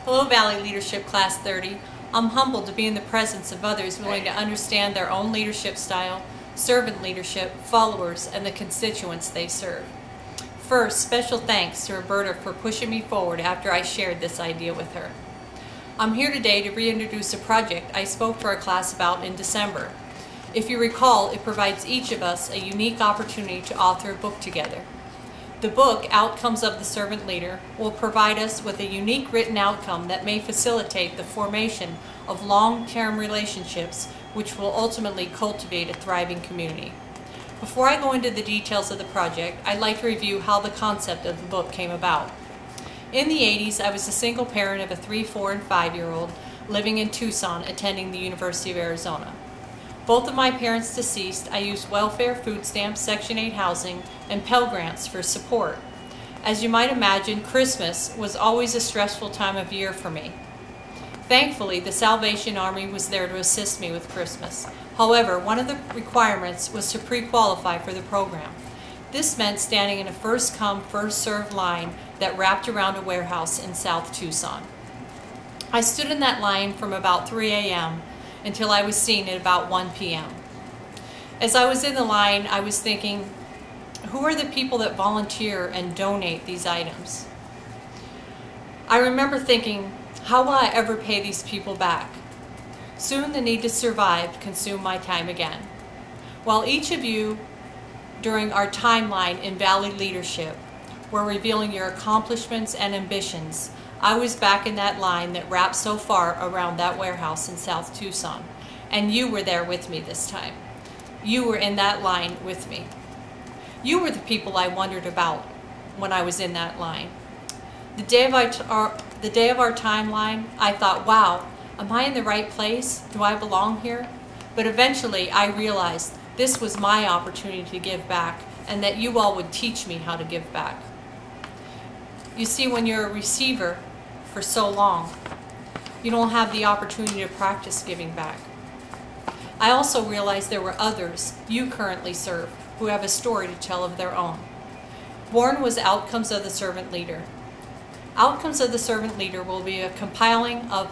Hello, Valley Leadership Class 30. I'm humbled to be in the presence of others willing to understand their own leadership style, servant leadership, followers, and the constituents they serve. First, special thanks to Roberta for pushing me forward after I shared this idea with her. I'm here today to reintroduce a project I spoke to our class about in December. If you recall, it provides each of us a unique opportunity to author a book together. The book, Outcomes of the Servant Leader, will provide us with a unique written outcome that may facilitate the formation of long-term relationships which will ultimately cultivate a thriving community. Before I go into the details of the project, I'd like to review how the concept of the book came about. In the 80s, I was a single parent of a 3-, 4-, and 5-year-old living in Tucson, attending the University of Arizona. Both of my parents deceased, I used welfare, food stamps, Section 8 housing, and Pell Grants for support. As you might imagine, Christmas was always a stressful time of year for me. Thankfully, the Salvation Army was there to assist me with Christmas. However, one of the requirements was to pre-qualify for the program. This meant standing in a first-come, first-served line that wrapped around a warehouse in South Tucson. I stood in that line from about 3 a.m. until I was seen at about 1 p.m. As I was in the line, I was thinking, who are the people that volunteer and donate these items? I remember thinking, how will I ever pay these people back? Soon the need to survive consumed my time again. While each of you, during our timeline in Valley Leadership, were revealing your accomplishments and ambitions, I was back in that line that wrapped so far around that warehouse in South Tucson. And you were there with me this time. You were in that line with me. You were the people I wondered about when I was in that line. The day of our timeline, I thought, wow, am I in the right place? Do I belong here? But eventually I realized this was my opportunity to give back, and that you all would teach me how to give back. You see, when you're a receiver for so long, you don't have the opportunity to practice giving back. I also realized there were others you currently serve who have a story to tell of their own. Born was Outcomes of the Servant Leader. Outcomes of the Servant Leader will be a compiling of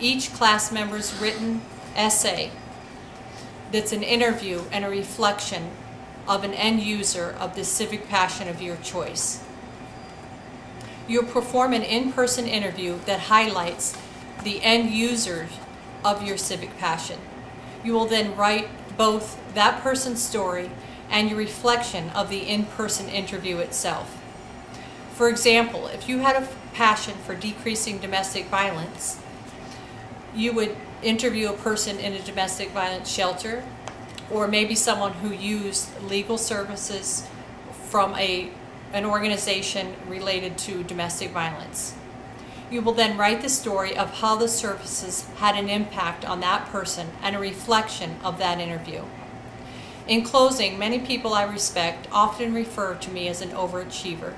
each class member's written essay that's an interview and a reflection of an end user of the civic passion of your choice. You'll perform an in-person interview that highlights the end user of your civic passion. You will then write both that person's story and your reflection of the in-person interview itself. For example, if you had a passion for decreasing domestic violence, you would interview a person in a domestic violence shelter, or maybe someone who used legal services from an organization related to domestic violence. You will then write the story of how the services had an impact on that person and a reflection of that interview. In closing, many people I respect often refer to me as an overachiever.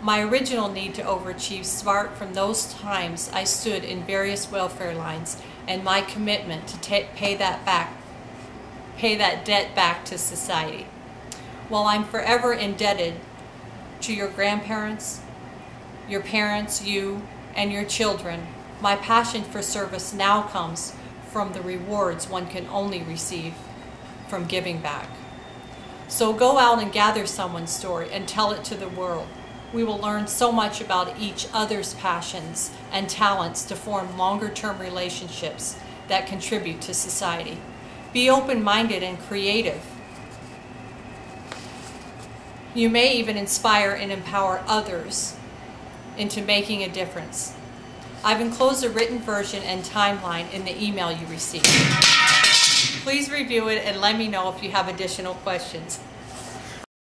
My original need to overachieve sparked from those times I stood in various welfare lines and my commitment to pay that debt back to society. While I'm forever indebted to your grandparents, your parents, you, and your children, my passion for service now comes from the rewards one can only receive from giving back. So go out and gather someone's story and tell it to the world. We will learn so much about each other's passions and talents to form longer-term relationships that contribute to society. Be open-minded and creative. You may even inspire and empower others into making a difference. I've enclosed a written version and timeline in the email you received. Please review it and let me know if you have additional questions.